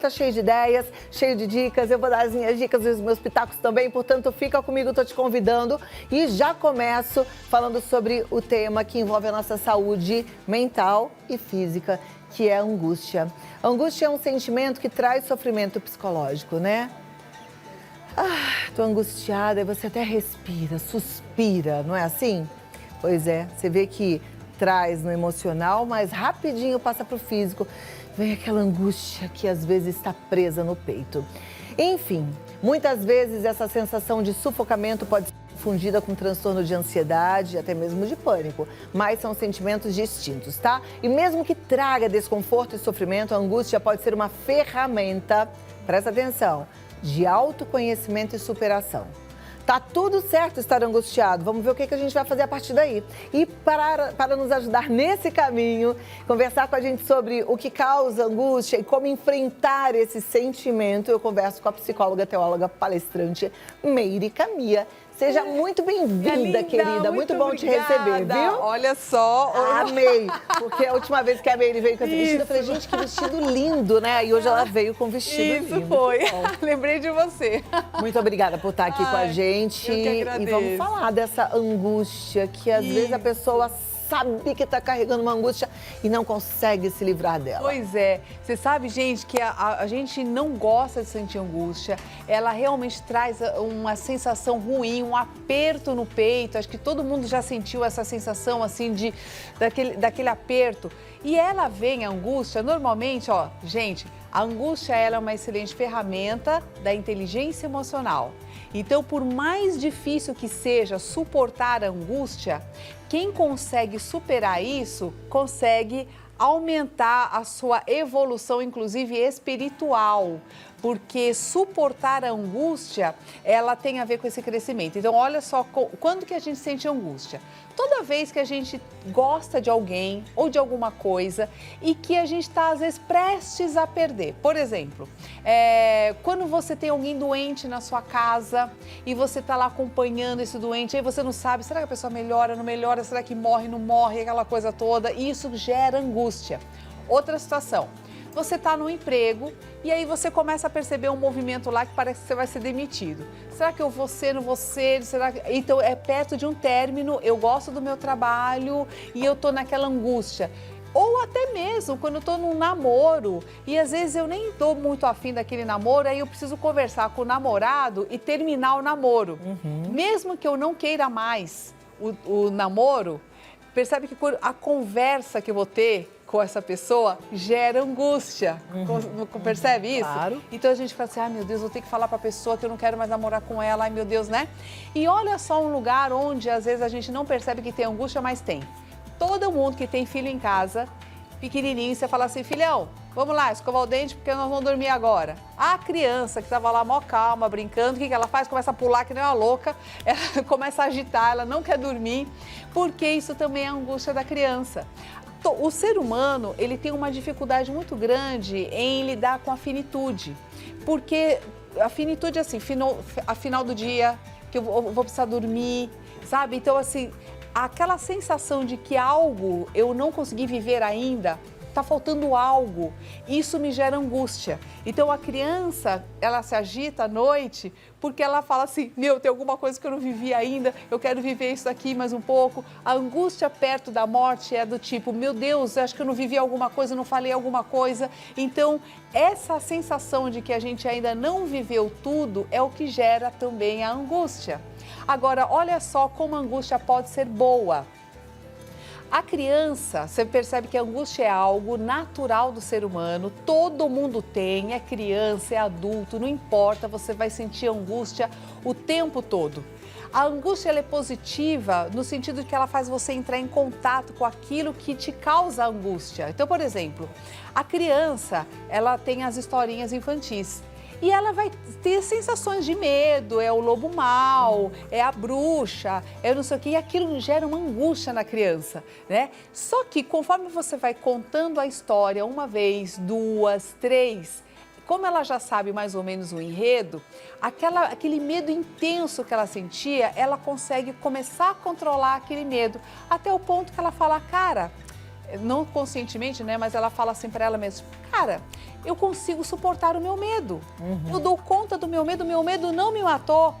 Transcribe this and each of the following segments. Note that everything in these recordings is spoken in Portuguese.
Tá cheio de ideias, cheio de dicas, eu vou dar as minhas dicas e os meus pitacos também, portanto fica comigo, tô te convidando e já começo falando sobre o tema que envolve a nossa saúde mental e física, que é a angústia. A angústia é um sentimento que traz sofrimento psicológico, né? Tô angustiada, e você até respira, suspira, não é assim? Pois é, você vê que traz no emocional, mas rapidinho passa pro físico. Vem aquela angústia que às vezes está presa no peito. Enfim, muitas vezes essa sensação de sufocamento pode ser confundida com transtorno de ansiedade, até mesmo de pânico, mas são sentimentos distintos, tá? E mesmo que traga desconforto e sofrimento, a angústia pode ser uma ferramenta, presta atenção, de autoconhecimento e superação. Tá tudo certo estar angustiado. Vamos ver o que a gente vai fazer a partir daí. E para nos ajudar nesse caminho, conversar com a gente sobre o que causa angústia e como enfrentar esse sentimento, eu converso com a psicóloga, teóloga, palestrante Meire Camia. Seja muito bem-vinda, querida. Muito bom te receber, viu? Olha só. Amei. Porque a última vez que a Meire veio com esse vestido, eu falei, gente, que vestido lindo, né? E hoje ela veio com vestido lindo. Isso foi. Lembrei de você. Muito obrigada por estar aqui com a gente. Eu que agradeço. E vamos falar dessa angústia que às vezes a pessoa sabe que está carregando uma angústia e não consegue se livrar dela. Pois é. Você sabe, gente, que a gente não gosta de sentir angústia. Ela realmente traz uma sensação ruim, um aperto no peito. Acho que todo mundo já sentiu essa sensação, assim, daquele aperto. E ela vem, a angústia, normalmente, ó, gente, a angústia ela é uma excelente ferramenta da inteligência emocional. Então, por mais difícil que seja suportar a angústia, quem consegue superar isso, consegue aumentar a sua evolução, inclusive espiritual, porque suportar a angústia, ela tem a ver com esse crescimento. Então, olha só, quando que a gente sente angústia? Toda vez que a gente gosta de alguém ou de alguma coisa e que a gente está, às vezes, prestes a perder. Por exemplo, quando você tem alguém doente na sua casa e você está lá acompanhando esse doente, aí você não sabe, será que a pessoa melhora, não melhora, será que morre, não morre, aquela coisa toda, e isso gera angústia. Outra situação. Você está no emprego e aí você começa a perceber um movimento lá que parece que você vai ser demitido. Será que eu vou ser, não vou ser? Será que... Então, é perto de um término, eu gosto do meu trabalho e eu estou naquela angústia. Ou até mesmo quando eu estou num namoro e às vezes eu nem estou muito afim daquele namoro, aí eu preciso conversar com o namorado e terminar o namoro. Mesmo que eu não queira mais o namoro, percebe que a conversa que eu vou ter com essa pessoa gera angústia. Percebe isso? Claro. Então a gente fala assim, ai meu Deus, vou ter que falar para a pessoa que eu não quero mais namorar com ela, ai meu Deus, né? E olha só um lugar onde às vezes a gente não percebe que tem angústia, mas tem. Todo mundo que tem filho em casa, pequenininho, você fala assim, filhão, vamos lá, escovar o dente porque nós vamos dormir agora. A criança que estava lá mó calma, brincando, o que ela faz? Começa a pular que nem uma louca, ela começa a agitar, ela não quer dormir, porque isso também é a angústia da criança. O ser humano, ele tem uma dificuldade muito grande em lidar com a finitude, porque a finitude é assim, a final do dia, que eu vou precisar dormir, sabe? Então, assim, aquela sensação de que algo eu não consegui viver ainda, está faltando algo, isso me gera angústia. Então, a criança, ela se agita à noite porque ela fala assim, meu, tem alguma coisa que eu não vivi ainda, eu quero viver isso aqui mais um pouco. A angústia perto da morte é do tipo, meu Deus, acho que eu não vivi alguma coisa, não falei alguma coisa. Então, essa sensação de que a gente ainda não viveu tudo é o que gera também a angústia. Agora, olha só como a angústia pode ser boa. A criança, você percebe que a angústia é algo natural do ser humano, todo mundo tem, é criança, é adulto, não importa, você vai sentir angústia o tempo todo. A angústia ela é positiva no sentido de que ela faz você entrar em contato com aquilo que te causa angústia. Então, por exemplo, a criança, ela tem as historinhas infantis. E ela vai ter sensações de medo, é o lobo mau, é a bruxa, é não sei o quê, e aquilo gera uma angústia na criança, né? Só que conforme você vai contando a história uma vez, duas, três, como ela já sabe mais ou menos o enredo, aquele medo intenso que ela sentia, ela consegue começar a controlar aquele medo, até o ponto que ela fala, cara, não conscientemente, né? Mas ela fala assim para ela mesma, cara, eu consigo suportar o meu medo. Eu dou conta do meu medo não me matou.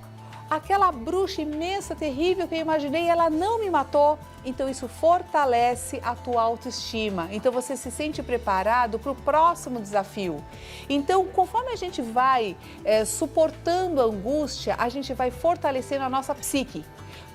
Aquela bruxa imensa, terrível que eu imaginei, ela não me matou. Então isso fortalece a tua autoestima. Então você se sente preparado para o próximo desafio. Então, conforme a gente vai suportando a angústia, a gente vai fortalecendo a nossa psique.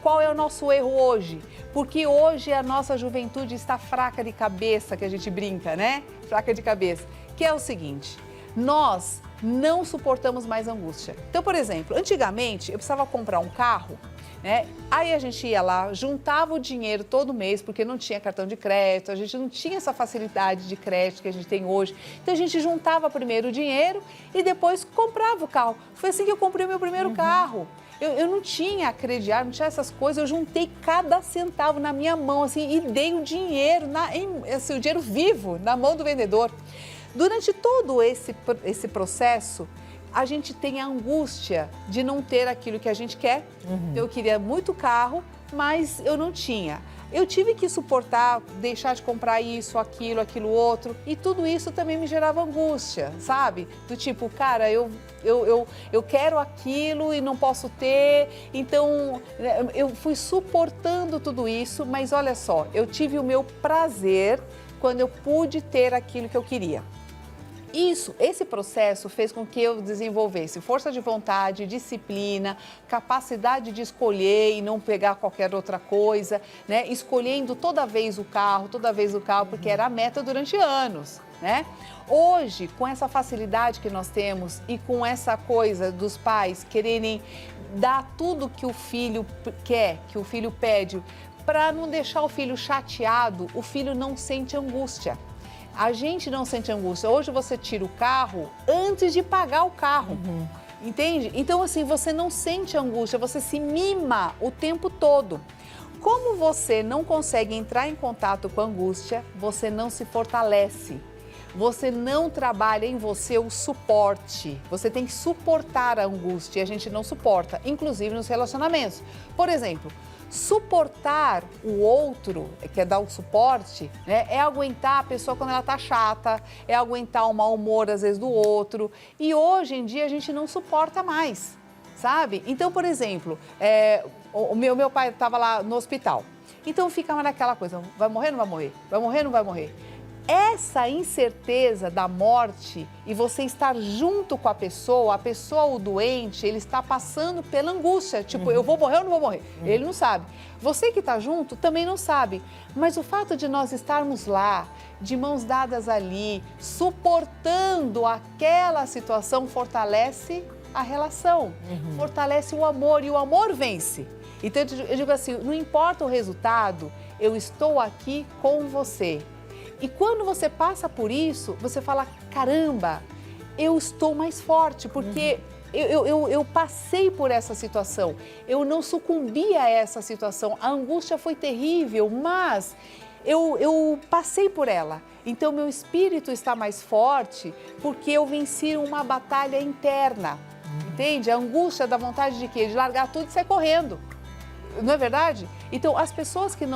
Qual é o nosso erro hoje? Porque hoje a nossa juventude está fraca de cabeça, que a gente brinca, né? Fraca de cabeça. Que é o seguinte, nós não suportamos mais angústia. Então, por exemplo, antigamente eu precisava comprar um carro, né? Aí a gente ia lá, juntava o dinheiro todo mês, porque não tinha cartão de crédito, a gente não tinha essa facilidade de crédito que a gente tem hoje. Então a gente juntava primeiro o dinheiro e depois comprava o carro. Foi assim que eu comprei o meu primeiro carro. Eu não tinha crediário, não tinha essas coisas, eu juntei cada centavo na minha mão, assim, e dei o dinheiro, o dinheiro vivo na mão do vendedor. Durante todo esse processo, a gente tem a angústia de não ter aquilo que a gente quer. Eu queria muito carro, mas eu não tinha. Eu tive que suportar, deixar de comprar isso, aquilo outro, e tudo isso também me gerava angústia, sabe? Do tipo, cara, eu quero aquilo e não posso ter, então eu fui suportando tudo isso, mas olha só, eu tive o meu prazer quando eu pude ter aquilo que eu queria. Esse processo fez com que eu desenvolvesse força de vontade, disciplina, capacidade de escolher e não pegar qualquer outra coisa, né? Escolhendo toda vez o carro, porque era a meta durante anos, né? Hoje, com essa facilidade que nós temos e com essa coisa dos pais quererem dar tudo que o filho quer, que o filho pede, para não deixar o filho chateado, o filho não sente angústia. A gente não sente angústia. Hoje você tira o carro antes de pagar o carro, entende? Então, assim, você não sente angústia, você se mima o tempo todo. Como você não consegue entrar em contato com a angústia, você não se fortalece. Você não trabalha em você o suporte. Você tem que suportar a angústia e a gente não suporta, inclusive nos relacionamentos. Por exemplo, suportar o outro, que é dar o suporte, né, é aguentar a pessoa quando ela tá chata, é aguentar o mau humor às vezes do outro. E hoje em dia a gente não suporta mais, sabe? Então, por exemplo, o meu pai estava lá no hospital. Então ficava naquela coisa, vai morrer ou não vai morrer? Vai morrer ou não vai morrer? Essa incerteza da morte e você estar junto com a pessoa, o doente, ele está passando pela angústia, tipo, eu vou morrer ou não vou morrer? Ele não sabe. Você que está junto também não sabe, mas o fato de nós estarmos lá, de mãos dadas ali, suportando aquela situação, fortalece a relação, fortalece o amor e o amor vence. Então eu digo assim, não importa o resultado, eu estou aqui com você. E quando você passa por isso, você fala, caramba, eu estou mais forte, porque eu passei por essa situação, eu não sucumbi a essa situação, a angústia foi terrível, mas eu passei por ela. Então, meu espírito está mais forte porque eu venci uma batalha interna, entende? A angústia da vontade de quê? De largar tudo e sair correndo. Não é verdade? Então, as pessoas que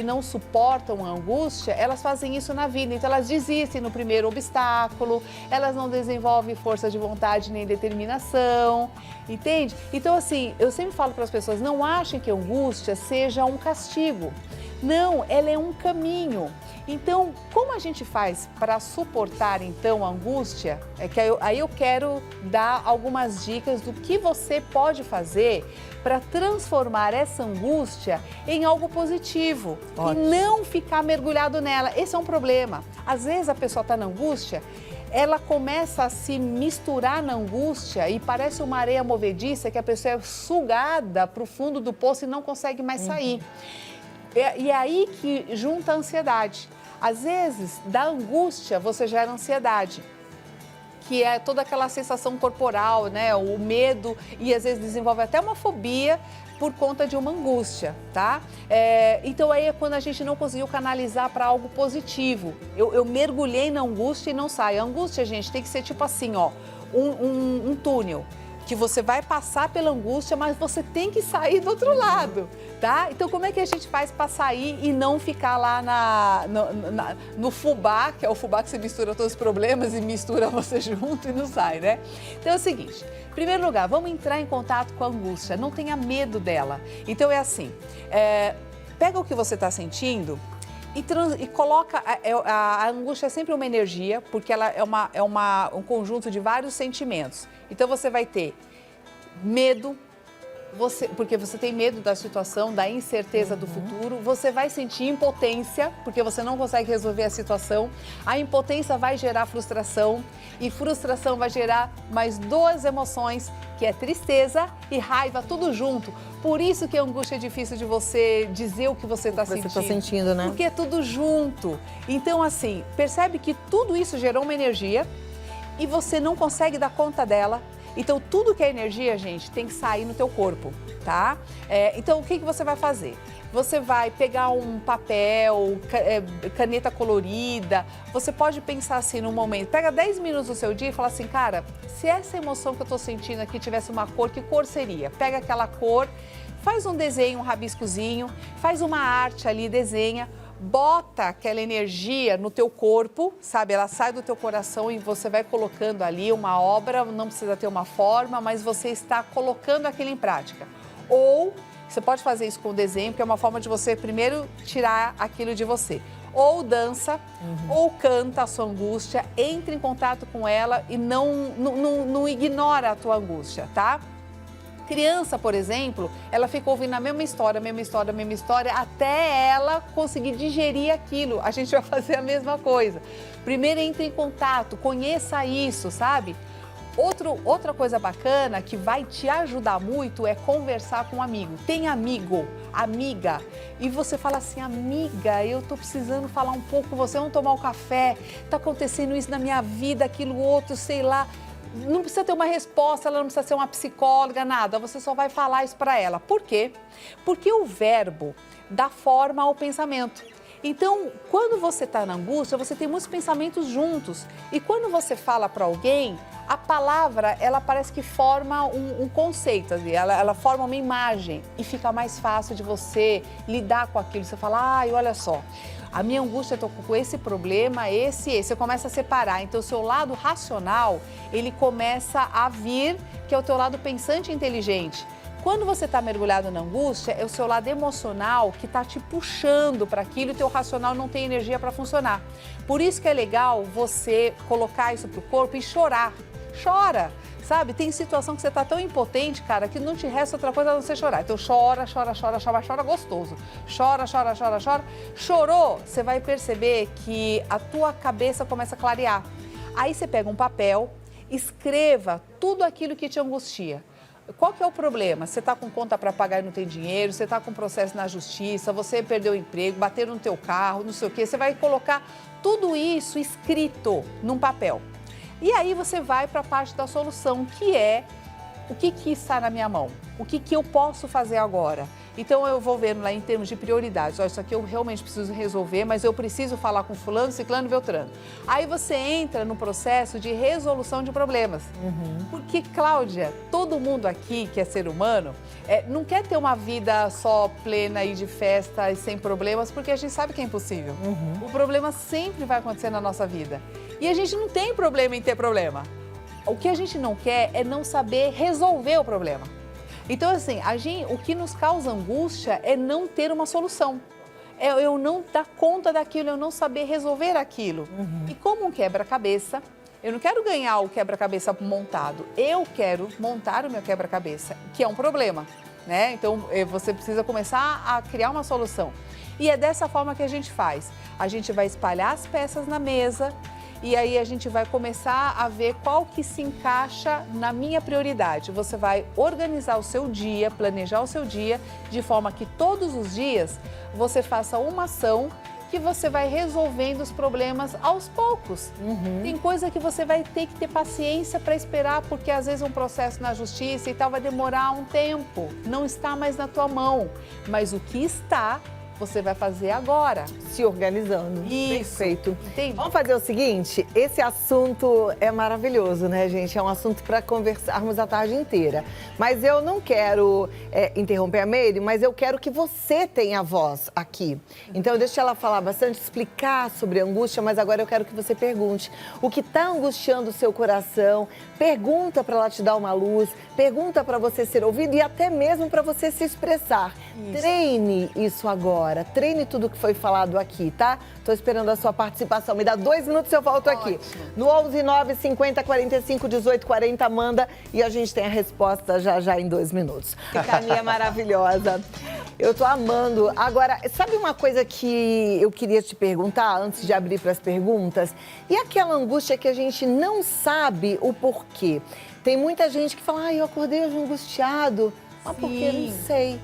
não suportam a angústia, elas fazem isso na vida. Então, elas desistem no primeiro obstáculo, elas não desenvolvem força de vontade nem determinação, entende? Então, assim, eu sempre falo para as pessoas, não achem que a angústia seja um castigo. Não, ela é um caminho. Então, como a gente faz para suportar, então, a angústia? Aí eu quero dar algumas dicas do que você pode fazer para transformar essa angústia em algo positivo. Ótimo. E não ficar mergulhado nela. Esse é um problema. Às vezes a pessoa está na angústia, ela começa a se misturar na angústia e parece uma areia movediça que a pessoa é sugada para o fundo do poço e não consegue mais sair. E é aí que junta a ansiedade. Às vezes, da angústia, você gera ansiedade, que é toda aquela sensação corporal, né? O medo e às vezes desenvolve até uma fobia por conta de uma angústia, tá? Então aí é quando a gente não conseguiu canalizar para algo positivo. Eu mergulhei na angústia e não saio. A angústia, gente, tem que ser tipo assim, ó, um túnel. que você vai passar pela angústia, mas você tem que sair do outro lado, tá? Então, como é que a gente faz para sair e não ficar lá no fubá, que é o fubá que você mistura todos os problemas e mistura você junto e não sai, né? Então é o seguinte, em primeiro lugar, vamos entrar em contato com a angústia, não tenha medo dela. Então é assim, pega o que você está sentindo e coloca, a angústia é sempre uma energia, porque ela é um conjunto de vários sentimentos. Então você vai ter medo, porque você tem medo da situação, da incerteza do futuro, você vai sentir impotência, porque você não consegue resolver a situação, a impotência vai gerar frustração e frustração vai gerar mais duas emoções, que é tristeza e raiva, tudo junto. Por isso que a angústia é difícil de você dizer o que você está sentindo. Você está sentindo, né? Porque é tudo junto. Então, assim, percebe que tudo isso gerou uma energia e você não consegue dar conta dela. Então, tudo que é energia, gente, tem que sair no teu corpo, tá? Então, o que você vai fazer? Você vai pegar um papel, caneta colorida, você pode pensar assim no momento, pega 10 minutos do seu dia e fala assim, cara, se essa emoção que eu tô sentindo aqui tivesse uma cor, que cor seria? Pega aquela cor, faz um desenho, um rabiscozinho, faz uma arte ali, desenha, bota aquela energia no teu corpo, sabe? Ela sai do teu coração e você vai colocando ali uma obra, não precisa ter uma forma, mas você está colocando aquilo em prática. Ou você pode fazer isso com o desenho, que é uma forma de você primeiro tirar aquilo de você. Ou dança, ou canta a sua angústia, entre em contato com ela e não ignora a tua angústia, tá? Criança, por exemplo, ela fica ouvindo a mesma história, até ela conseguir digerir aquilo. A gente vai fazer a mesma coisa. Primeiro entre em contato, conheça isso, sabe? Outra coisa bacana que vai te ajudar muito é conversar com um amigo. Tem amigo, amiga, e você fala assim, amiga, eu tô precisando falar um pouco com você, vamos tomar um café, tá acontecendo isso na minha vida, aquilo outro, sei lá. Não precisa ter uma resposta, ela não precisa ser uma psicóloga, nada. Você só vai falar isso para ela. Por quê? Porque o verbo dá forma ao pensamento. Então, quando você está na angústia, você tem muitos pensamentos juntos. E quando você fala para alguém, a palavra, ela parece que forma um conceito, ela forma uma imagem. E fica mais fácil de você lidar com aquilo. Você fala, ai, olha só, a minha angústia, eu tô com esse problema, esse. Você começa a separar. Então, o seu lado racional, ele começa a vir, que é o teu lado pensante e inteligente. Quando você está mergulhado na angústia, é o seu lado emocional que está te puxando para aquilo e o teu racional não tem energia para funcionar. Por isso que é legal você colocar isso pro corpo e chorar. Chora, sabe? Tem situação que você está tão impotente, cara, que não te resta outra coisa a não ser chorar. Então chora gostoso. Chora. Chorou, você vai perceber que a tua cabeça começa a clarear. Aí você pega um papel, escreva tudo aquilo que te angustia. Qual que é o problema? Você está com conta para pagar e não tem dinheiro, você está com processo na justiça, você perdeu o emprego, bateram no teu carro, não sei o quê. Você vai colocar tudo isso escrito num papel. E aí você vai para a parte da solução, que é o que está na minha mão? O que eu posso fazer agora? Então eu vou vendo lá em termos de prioridades, isso aqui eu realmente preciso resolver, mas eu preciso falar com fulano, ciclano e beltrano. Aí você entra no processo de resolução de problemas. Porque, Cláudia, todo mundo aqui que é ser humano não quer ter uma vida só plena e de festa e sem problemas, porque a gente sabe que é impossível. O problema sempre vai acontecer na nossa vida. E a gente não tem problema em ter problema. O que a gente não quer é não saber resolver o problema. Então, assim, o que nos causa angústia é não ter uma solução. É eu não dar conta daquilo, eu não saber resolver aquilo. E como um quebra-cabeça, eu não quero ganhar o quebra-cabeça montado. Eu quero montar o meu quebra-cabeça, que é um problema, né? Então, você precisa começar a criar uma solução. E é dessa forma que a gente faz. A gente vai espalhar as peças na mesa, e aí a gente vai começar a ver qual que se encaixa na minha prioridade. Você vai organizar o seu dia, planejar o seu dia, de forma que todos os dias você faça uma ação que você vai resolvendo os problemas aos poucos. Tem coisa que você vai ter que ter paciência para esperar, porque às vezes um processo na justiça e tal vai demorar um tempo, não está mais na tua mão. Mas o que está, você vai fazer agora. Se organizando. Isso. Perfeito. Entende? Vamos fazer o seguinte, esse assunto é maravilhoso, né, gente? É um assunto para conversarmos a tarde inteira. Mas eu não quero interromper a Meire, mas eu quero que você tenha voz aqui. Então, deixa ela falar bastante, explicar sobre a angústia, mas agora eu quero que você pergunte o que está angustiando o seu coração, pergunta para ela te dar uma luz, pergunta para você ser ouvido e até mesmo para você se expressar. Isso. Treine isso agora, treine tudo que foi falado aqui, tá? Tô esperando a sua participação. Me dá 2 minutos e eu volto aqui. No 11 9 50 45 18 40, manda e a gente tem a resposta já em 2 minutos. Caminha maravilhosa. Eu tô amando. Agora, sabe uma coisa que eu queria te perguntar antes de abrir para as perguntas? E aquela angústia que a gente não sabe o porquê? Tem muita gente que fala, eu acordei hoje angustiado. Mas por quê? Não sei.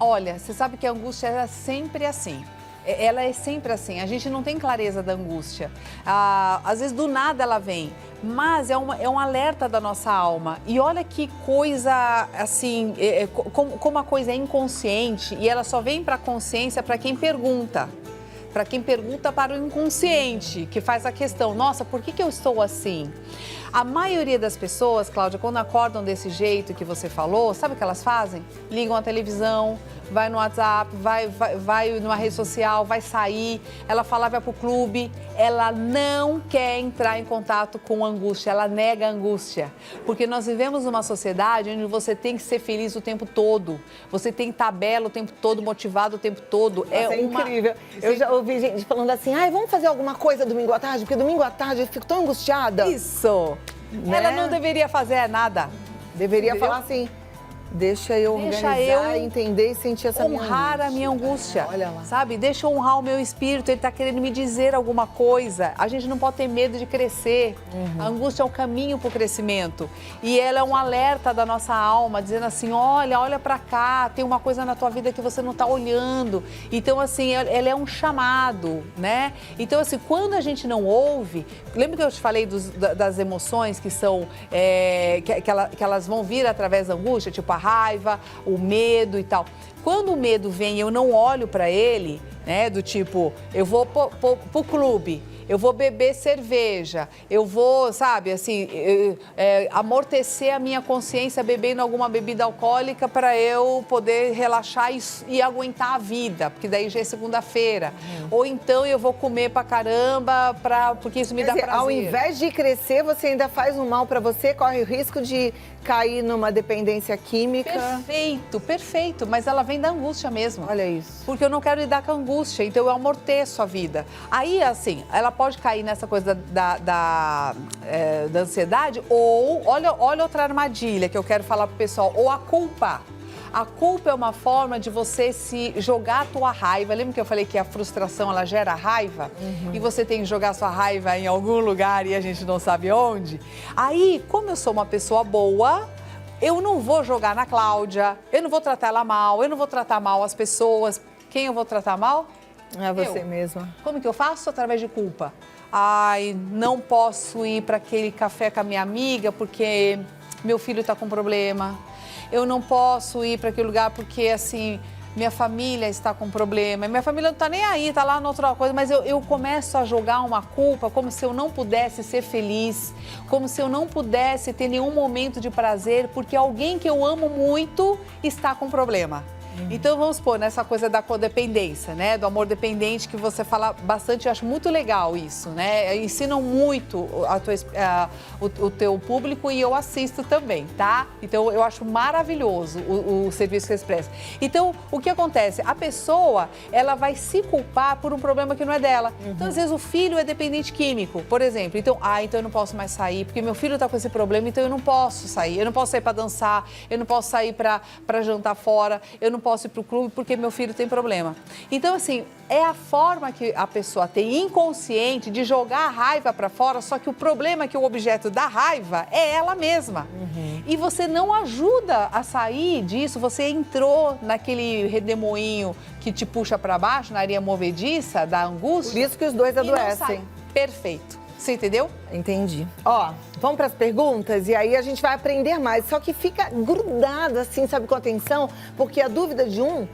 Olha, você sabe que a angústia é sempre assim. Ela é sempre assim, a gente não tem clareza da angústia. Às vezes do nada ela vem, mas é um alerta da nossa alma. E olha que coisa assim, como a coisa é inconsciente e ela só vem para a consciência para quem pergunta. Para quem pergunta para o inconsciente, que faz a questão, nossa, por que eu estou assim? A maioria das pessoas, Cláudia, quando acordam desse jeito que você falou, sabe o que elas fazem? Ligam a televisão, vai no WhatsApp, vai numa rede social, vai sair, ela fala, vai pro clube, ela não quer entrar em contato com a angústia, ela nega a angústia. Porque nós vivemos numa sociedade onde você tem que ser feliz o tempo todo, você tem que estar belo o tempo todo, motivado o tempo todo. Nossa, é incrível. Eu já ouvi gente falando assim, vamos fazer alguma coisa domingo à tarde, porque domingo à tarde eu fico tão angustiada. Isso. Né? Ela não deveria fazer nada. Deveria falar assim, deixa eu organizar, entender e sentir essa minha angústia. Honrar a minha angústia. Olha lá. Sabe? Deixa eu honrar o meu espírito, ele está querendo me dizer alguma coisa. A gente não pode ter medo de crescer. A angústia é o caminho para o crescimento. E ela é um alerta da nossa alma, dizendo assim, olha para cá, tem uma coisa na tua vida que você não está olhando. Então, assim, ela é um chamado, né? Então, assim, quando a gente não ouve, lembra que eu te falei das emoções que são, que elas vão vir através da angústia, tipo a raiva, o medo e tal. Quando o medo vem e eu não olho para ele, né, do tipo, eu vou pro clube, eu vou beber cerveja, eu vou, sabe, assim, amortecer a minha consciência bebendo alguma bebida alcoólica para eu poder relaxar e aguentar a vida, porque daí já é segunda-feira. Ou então eu vou comer pra caramba, porque isso me dá prazer. Ao invés de crescer, você ainda faz um mal para você, corre o risco de cair numa dependência química. Perfeito, perfeito, mas ela vem da angústia mesmo. Olha isso. Porque eu não quero lidar com a angústia, então eu amorteço a vida. Aí, assim, ela pode cair nessa coisa da ansiedade ou, olha outra armadilha que eu quero falar pro pessoal, ou a culpa. A culpa é uma forma de você se jogar a tua raiva. Lembra que eu falei que a frustração, ela gera raiva? E você tem que jogar a sua raiva em algum lugar e a gente não sabe onde? Aí, como eu sou uma pessoa boa, eu não vou jogar na Cláudia, eu não vou tratar ela mal, eu não vou tratar mal as pessoas. Quem eu vou tratar mal? É você mesma. Como que eu faço? Através de culpa. Ai, não posso ir para aquele café com a minha amiga porque meu filho está com problema. Eu não posso ir para aquele lugar porque, assim, minha família está com problema. Minha família não está nem aí, está lá na outra coisa. Mas eu começo a jogar uma culpa como se eu não pudesse ser feliz, como se eu não pudesse ter nenhum momento de prazer, porque alguém que eu amo muito está com problema. Então, vamos pôr nessa coisa da codependência, né? Do amor dependente, que você fala bastante, eu acho muito legal isso, né? Ensinam muito o teu público e eu assisto também, tá? Então, eu acho maravilhoso o serviço que eles prestam. Então, o que acontece? A pessoa, ela vai se culpar por um problema que não é dela. Então, às vezes, o filho é dependente químico, por exemplo. Então, então eu não posso mais sair, porque meu filho tá com esse problema, então eu não posso sair. Eu não posso sair para dançar, eu não posso sair para jantar fora, eu não posso ir para o clube porque meu filho tem problema. Então, assim, é a forma que a pessoa tem inconsciente de jogar a raiva para fora, só que o problema é que o objeto da raiva é ela mesma. E você não ajuda a sair disso, você entrou naquele redemoinho que te puxa para baixo, na areia movediça, da angústia. Por isso que os dois adoecem. Perfeito. Você entendeu? Entendi. Ó, vamos para as perguntas e aí a gente vai aprender mais. Só que fica grudado assim, sabe, com atenção, porque a dúvida de um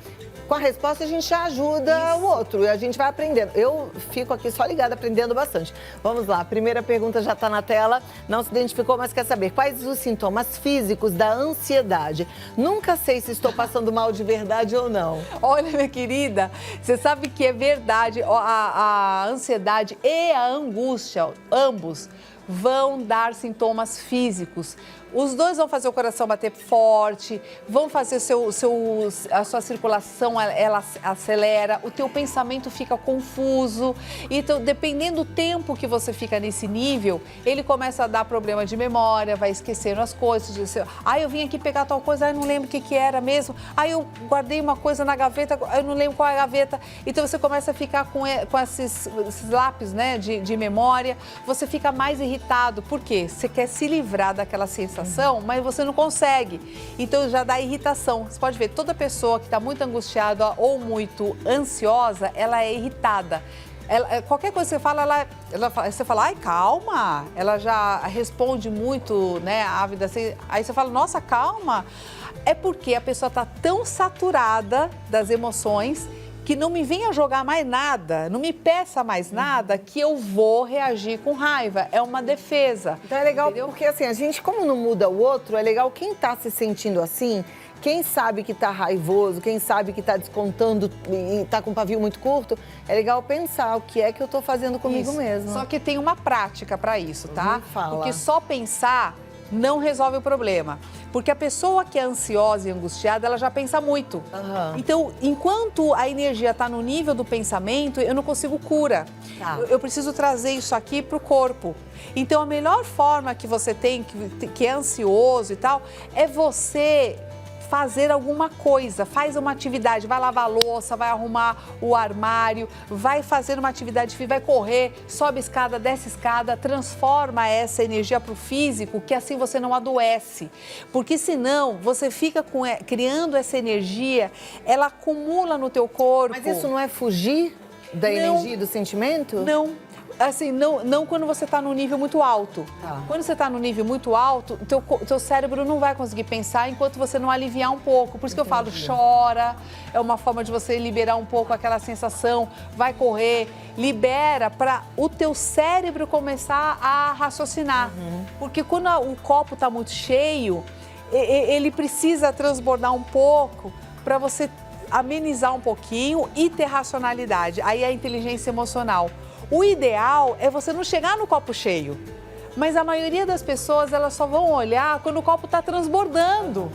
com a resposta a gente já ajuda o outro e a gente vai aprendendo. Eu fico aqui só ligada, aprendendo bastante. Vamos lá, a primeira pergunta já está na tela, não se identificou, mas quer saber quais os sintomas físicos da ansiedade? Nunca sei se estou passando mal de verdade ou não. Olha, minha querida, você sabe que é verdade, a ansiedade e a angústia, ambos vão dar sintomas físicos. Os dois vão fazer o coração bater forte, vão fazer a sua circulação, ela acelera, o teu pensamento fica confuso. Então, dependendo do tempo que você fica nesse nível, ele começa a dar problema de memória, vai esquecendo as coisas. Eu vim aqui pegar tal coisa, eu não lembro o que era mesmo. Eu guardei uma coisa na gaveta, eu não lembro qual é a gaveta. Então, você começa a ficar com esses lápis, né, de memória. Você fica mais irritado. Por quê? Você quer se livrar daquela sensação, mas você não consegue. Então já dá irritação. Você pode ver, toda pessoa que está muito angustiada ou muito ansiosa, ela é irritada. Qualquer coisa que você fala, você fala, ai, calma. Ela já responde muito, né, ávida. Assim, aí você fala, nossa, calma. É porque a pessoa está tão saturada das emoções que não me venha jogar mais nada, não me peça mais nada, que eu vou reagir com raiva. É uma defesa. Então é legal, entendeu? porque assim, a gente, como não muda o outro, é legal quem tá se sentindo assim, quem sabe que tá raivoso, quem sabe que tá descontando e tá com o pavio muito curto, é legal pensar o que é que eu tô fazendo comigo mesmo. Só que tem uma prática para isso, tá? Fala. Porque só pensar não resolve o problema. Porque a pessoa que é ansiosa e angustiada, ela já pensa muito. Uhum. Então, enquanto a energia está no nível do pensamento, eu não consigo cura. Tá. Eu preciso trazer isso aqui para o corpo. Então, a melhor forma que você tem, que é ansioso e tal, é você fazer alguma coisa, faz uma atividade, vai lavar a louça, vai arrumar o armário, vai fazer uma atividade, vai correr, sobe escada, desce escada, transforma essa energia para o físico, que assim você não adoece. Porque senão você fica criando essa energia, ela acumula no teu corpo. Mas isso não é fugir da energia e do sentimento? Não. Assim, não quando você está num nível muito alto. Tá. Quando você está num nível muito alto, teu cérebro não vai conseguir pensar enquanto você não aliviar um pouco. Por isso que eu falo, chora, é uma forma de você liberar um pouco aquela sensação, vai correr, libera para o teu cérebro começar a raciocinar. Porque quando o copo está muito cheio, ele precisa transbordar um pouco para você amenizar um pouquinho e ter racionalidade. Aí é a inteligência emocional. O ideal é você não chegar no copo cheio, mas a maioria das pessoas, elas só vão olhar quando o copo está transbordando.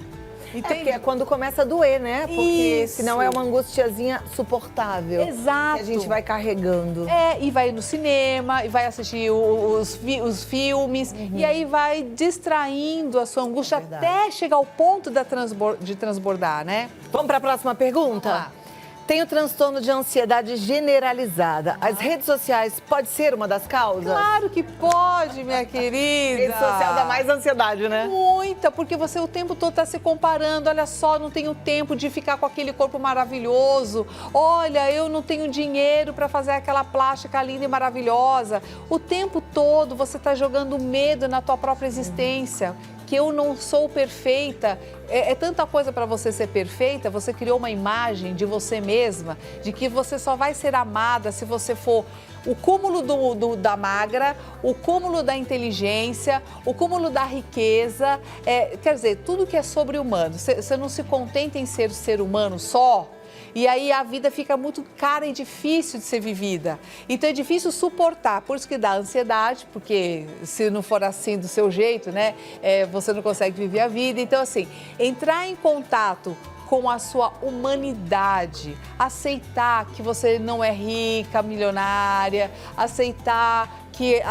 Entende? Porque é quando começa a doer, né? Porque Isso. senão é uma angustiazinha suportável. Exato. Que a gente vai carregando. E vai no cinema, e vai assistir os filmes, e aí vai distraindo a sua angústia até chegar ao ponto de transbordar, né? Vamos para a próxima pergunta? Vamos lá. Tenho transtorno de ansiedade generalizada. As redes sociais pode ser uma das causas? Claro que pode, minha querida. Rede social dá mais ansiedade, né? Muita, porque você o tempo todo está se comparando. Olha só, não tenho tempo de ficar com aquele corpo maravilhoso. Olha, eu não tenho dinheiro para fazer aquela plástica linda e maravilhosa. O tempo todo você está jogando medo na tua própria existência. Que eu não sou perfeita. É tanta coisa para você ser perfeita, você criou uma imagem de você mesma, de que você só vai ser amada se você for o cúmulo da magra, o cúmulo da inteligência, o cúmulo da riqueza, quer dizer, tudo que é sobre-humano. Você não se contenta em ser ser humano só. E aí a vida fica muito cara e difícil de ser vivida. Então é difícil suportar, por isso que dá ansiedade, porque se não for assim do seu jeito, né, você não consegue viver a vida. Então assim, entrar em contato com a sua humanidade, aceitar que você não é rica, milionária, aceitar que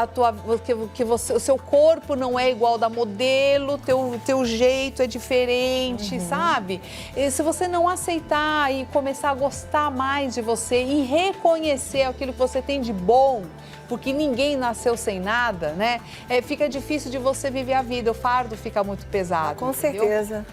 o seu corpo não é igual da modelo, teu jeito é diferente, sabe? E se você não aceitar e começar a gostar mais de você e reconhecer aquilo que você tem de bom, porque ninguém nasceu sem nada, né? Fica difícil de você viver a vida, o fardo fica muito pesado. Com entendeu? certeza.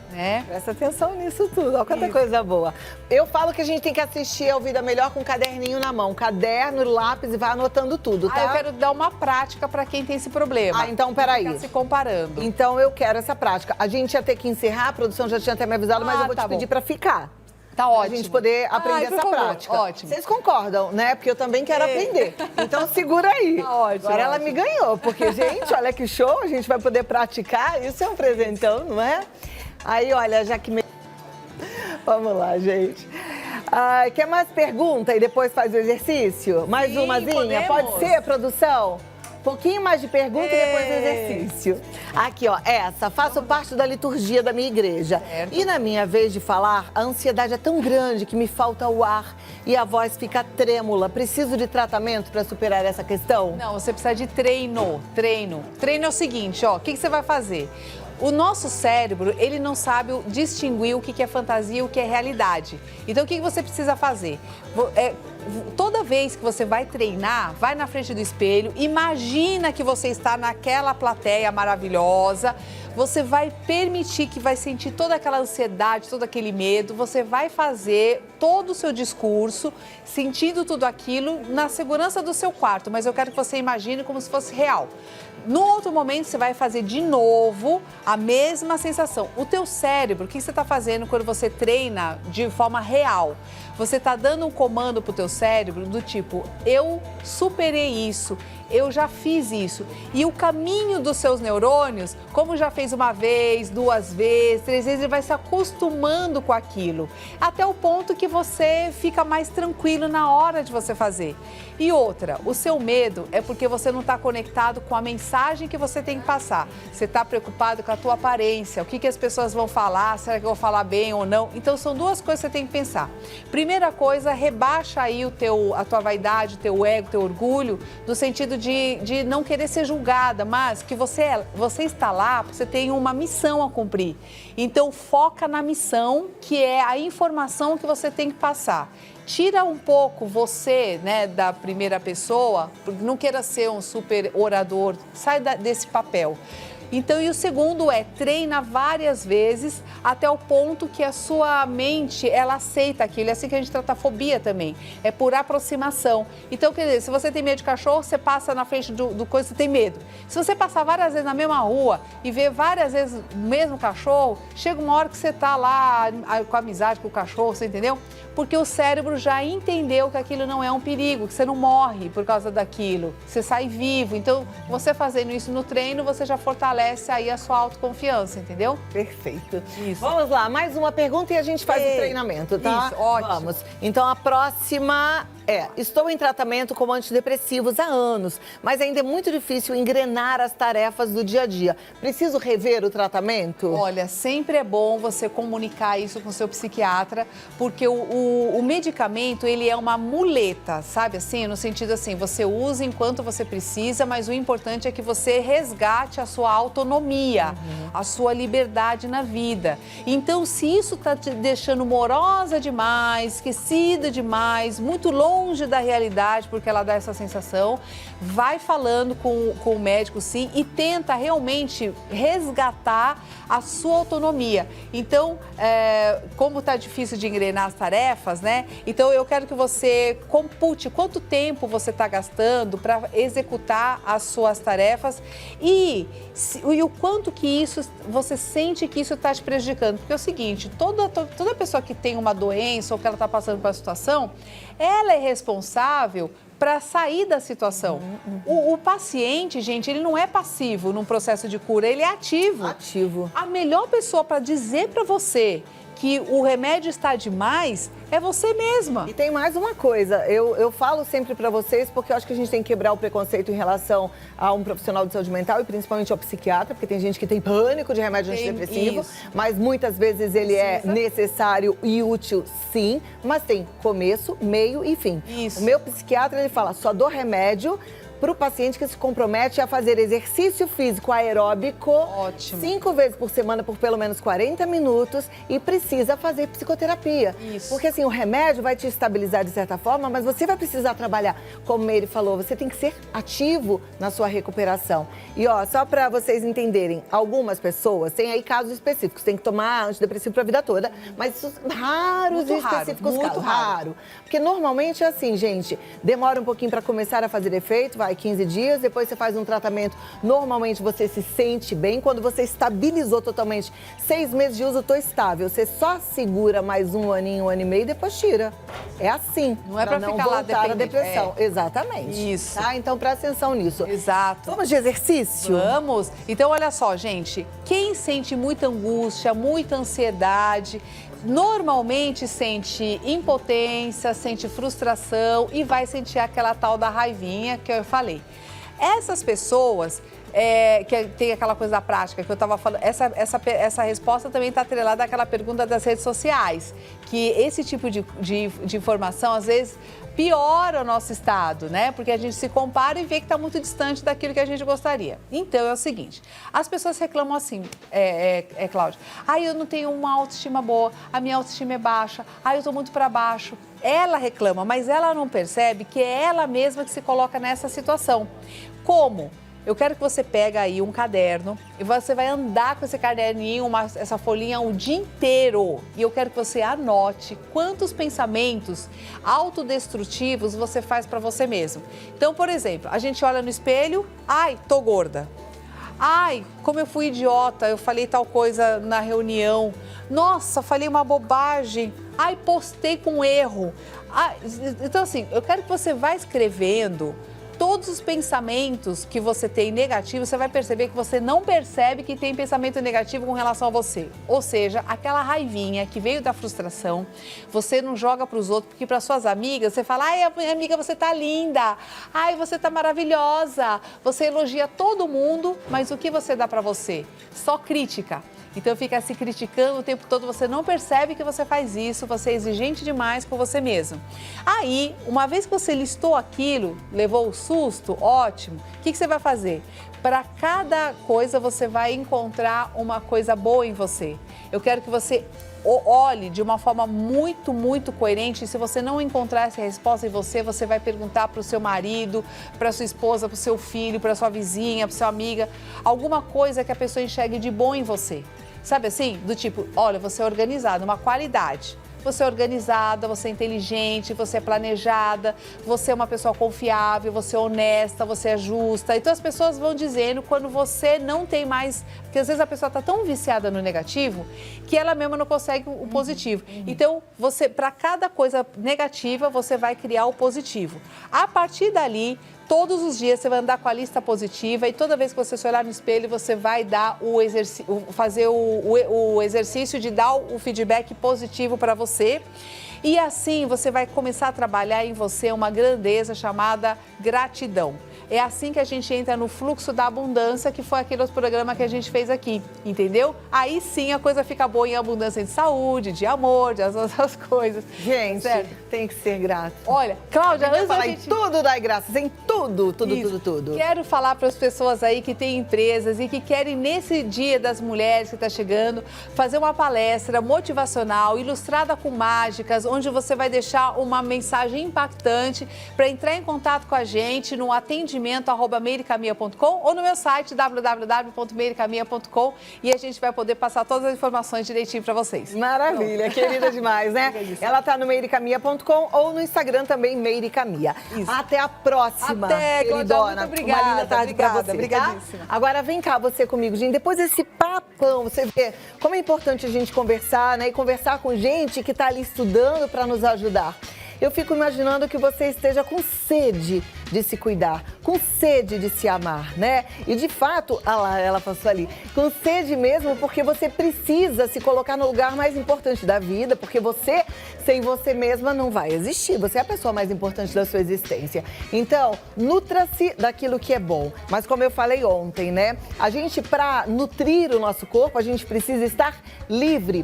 Presta atenção nisso tudo, olha quanta Isso. coisa boa. Eu falo que a gente tem que assistir ao Vida Melhor com um caderninho na mão, caderno, lápis e vai anotando tudo, tá? Eu quero dar uma prática para quem tem esse problema. Então peraí. Ficar se comparando. Então eu quero essa prática. A gente ia ter que encerrar, a produção já tinha até me avisado, mas eu vou te pedir pra ficar. Tá Pra ótimo. gente poder aprender por essa favor, prática. ótimo. Vocês concordam, né? Porque eu também quero aprender. Então segura aí. Tá ótimo, Agora ela ótimo. me ganhou, porque, gente, olha que show, a gente vai poder praticar. Isso é um presentão, não é? Aí, olha, já que me... Vamos lá, gente. Quer mais pergunta e depois faz o exercício? Mais Sim, umazinha? podemos. Pode ser, produção? Um pouquinho mais de pergunta e depois o exercício. Aqui, ó, essa. Faço parte da liturgia da minha igreja. Certo. E na minha vez de falar, a ansiedade é tão grande que me falta o ar e a voz fica trêmula. Preciso de tratamento para superar essa questão? Não, você precisa de treino. Treino é o seguinte, ó, o que você vai fazer? O nosso cérebro, ele não sabe distinguir o que é fantasia e o que é realidade. Então, o que você precisa fazer? Toda vez que você vai treinar, vai na frente do espelho, imagina que você está naquela plateia maravilhosa, você vai permitir que vai sentir toda aquela ansiedade, todo aquele medo, você vai fazer todo o seu discurso, sentindo tudo aquilo na segurança do seu quarto, mas eu quero que você imagine como se fosse real. No outro momento, você vai fazer de novo a mesma sensação. O teu cérebro, o que você está fazendo quando você treina de forma real? Você está dando um comando para o teu cérebro do tipo, eu superei isso, eu já fiz isso. E o caminho dos seus neurônios, como já fez uma vez, 2 vezes, 3 vezes, ele vai se acostumando com aquilo. Até o ponto que você fica mais tranquilo na hora de você fazer. E outra, o seu medo é porque você não está conectado com a mensagem que você tem que passar. Você está preocupado com a tua aparência, o que as pessoas vão falar, será que eu vou falar bem ou não? Então, são 2 coisas que você tem que pensar. Primeira coisa, rebaixa aí a tua vaidade, o teu ego, o teu orgulho, no sentido de não querer ser julgada, mas que você está lá porque você tem uma missão a cumprir. Então, foca na missão, que é a informação que você tem que passar. Tira um pouco você, né, da primeira pessoa, não queira ser um super orador, sai desse papel. Então, e o segundo treina várias vezes até o ponto que a sua mente, ela aceita aquilo. É assim que a gente trata a fobia também, é por aproximação. Então, quer dizer, se você tem medo de cachorro, você passa na frente do coisa, você tem medo. Se você passar várias vezes na mesma rua e ver várias vezes o mesmo cachorro, chega uma hora que você está lá com amizade com o cachorro, você entendeu? Porque o cérebro já entendeu que aquilo não é um perigo, que você não morre por causa daquilo, você sai vivo. Então, você fazendo isso no treino, você já fortalece aí a sua autoconfiança, entendeu? Perfeito. Isso. Vamos lá, mais uma pergunta e a gente faz o treinamento, tá? Isso, ótimo. Vamos. Então, a próxima estou em tratamento com antidepressivos há anos, mas ainda é muito difícil engrenar as tarefas do dia a dia. Preciso rever o tratamento? Olha, sempre é bom você comunicar isso com o seu psiquiatra, porque o medicamento, ele é uma muleta, sabe assim? No sentido assim, você usa enquanto você precisa, mas o importante é que você resgate a sua autonomia, a sua liberdade na vida. Então, se isso está te deixando morosa demais, esquecida demais, muito longe da realidade, porque ela dá essa sensação, vai falando com o médico, sim, e tenta realmente resgatar a sua autonomia. Então, como está difícil de engrenar as tarefas, né? Então, eu quero que você compute quanto tempo você está gastando para executar as suas tarefas e o quanto que isso, você sente que isso está te prejudicando. Porque é o seguinte, toda pessoa que tem uma doença ou que ela está passando por uma situação, ela é responsável para sair da situação. O paciente, gente, ele não é passivo num processo de cura, ele é ativo. Ativo. A melhor pessoa para dizer para você que o remédio está demais é você mesma. E tem mais uma coisa, eu falo sempre pra vocês, porque eu acho que a gente tem que quebrar o preconceito em relação a um profissional de saúde mental e principalmente ao psiquiatra, porque tem gente que tem pânico de remédio antidepressivo, mas muitas vezes ele é necessário e útil, sim, mas tem começo, meio e fim. Isso. O meu psiquiatra, ele fala, só dou remédio para o paciente que se compromete a fazer exercício físico aeróbico 5 vezes por semana por pelo menos 40 minutos e precisa fazer psicoterapia. Isso. Porque assim, o remédio vai te estabilizar de certa forma, mas você vai precisar trabalhar. Como ele falou, você tem que ser ativo na sua recuperação. E ó, só para vocês entenderem, algumas pessoas têm aí casos específicos, tem que tomar antidepressivo para a vida toda, mas isso, raros e específicos casos. Raro. Porque normalmente é assim, gente, demora um pouquinho para começar a fazer efeito, vai vai 15 dias, depois você faz um tratamento, normalmente você se sente bem. Quando você estabilizou totalmente, 6 meses de uso, eu tô estável. Você só segura mais um aninho, 1 ano e meio e depois tira. É assim. Não é pra não ficar lá voltar à dependente. depressão. Exatamente. Isso. Tá? Então presta atenção nisso. Exato. Vamos de exercício? Vamos. Então, olha só, gente. Quem sente muita angústia, muita ansiedade, normalmente sente impotência, sente frustração e vai sentir aquela tal da raivinha que eu falei. Essas pessoas... que tem aquela coisa da prática que eu estava falando, essa resposta também está atrelada àquela pergunta das redes sociais, que esse tipo de informação, às vezes, piora o nosso estado, né? Porque a gente se compara e vê que está muito distante daquilo que a gente gostaria. Então, é o seguinte, as pessoas reclamam assim, Cláudia, eu não tenho uma autoestima boa, a minha autoestima é baixa, eu estou muito para baixo. Ela reclama, mas ela não percebe que é ela mesma que se coloca nessa situação. Como? Eu quero que você pegue aí um caderno e você vai andar com esse caderninho, essa folhinha o dia inteiro. E eu quero que você anote quantos pensamentos autodestrutivos você faz para você mesmo. Então, por exemplo, a gente olha no espelho, tô gorda. Como eu fui idiota, eu falei tal coisa na reunião. Nossa, falei uma bobagem. Postei com erro. Então, assim, eu quero que você vá escrevendo todos os pensamentos que você tem negativos, você vai perceber que você não percebe que tem pensamento negativo com relação a você. Ou seja, aquela raivinha que veio da frustração, você não joga para os outros, porque para suas amigas você fala, amiga, você tá linda, você tá maravilhosa, você elogia todo mundo, mas o que você dá para você? Só crítica. Então fica se criticando o tempo todo, você não percebe que você faz isso, você é exigente demais com você mesmo. Aí, uma vez que você listou aquilo, levou o susto, ótimo, o que você vai fazer? Para cada coisa você vai encontrar uma coisa boa em você. Eu quero que você olhe de uma forma muito, muito coerente. E se você não encontrar essa resposta em você, você vai perguntar para o seu marido, para sua esposa, para o seu filho, para sua vizinha, para sua amiga, alguma coisa que a pessoa enxergue de bom em você. Sabe assim? Do tipo, olha, você é organizado, uma qualidade. Você é organizada, você é inteligente, você é planejada, você é uma pessoa confiável, você é honesta, você é justa. Então as pessoas vão dizendo quando você não tem mais... Porque às vezes a pessoa está tão viciada no negativo que ela mesma não consegue o positivo. Então, você, para cada coisa negativa, você vai criar o positivo. A partir dali, todos os dias você vai andar com a lista positiva e toda vez que você se olhar no espelho, você vai dar fazer o exercício de dar o feedback positivo para você. E assim você vai começar a trabalhar em você uma grandeza chamada gratidão. É assim que a gente entra no fluxo da abundância, que foi aquele outro programa que a gente fez aqui, entendeu? Aí sim a coisa fica boa em abundância de saúde, de amor, de outras coisas. Gente, certo? Tem que ser grato. Olha, Cláudia, antes da falar gente... em tudo dá graças, em tudo. Quero falar para as pessoas aí que têm empresas e que querem, nesse Dia das Mulheres que está chegando, fazer uma palestra motivacional, ilustrada com mágicas, onde você vai deixar uma mensagem impactante para entrar em contato com a gente no atendimento@meiricamia.com ou no meu site www.meiricamia.com e a gente vai poder passar todas as informações direitinho para vocês. Maravilha, querida demais, né? Ela tá no meiricamia.com ou no Instagram também, Meiricamia. Até a próxima. Até, queridona. muito obrigada. Uma linda tarde pra você, Obrigadíssima. Tá? Agora vem cá você comigo, gente. Depois desse papão, você vê como é importante a gente conversar, né? E conversar com gente que tá ali estudando para nos ajudar. Eu fico imaginando que você esteja com sede de se cuidar, com sede de se amar, né? E de fato, lá, ela passou ali, com sede mesmo, porque você precisa se colocar no lugar mais importante da vida, porque você, sem você mesma, não vai existir. Você é a pessoa mais importante da sua existência. Então, nutra-se daquilo que é bom. Mas como eu falei ontem, né? A gente, para nutrir o nosso corpo, a gente precisa estar livre.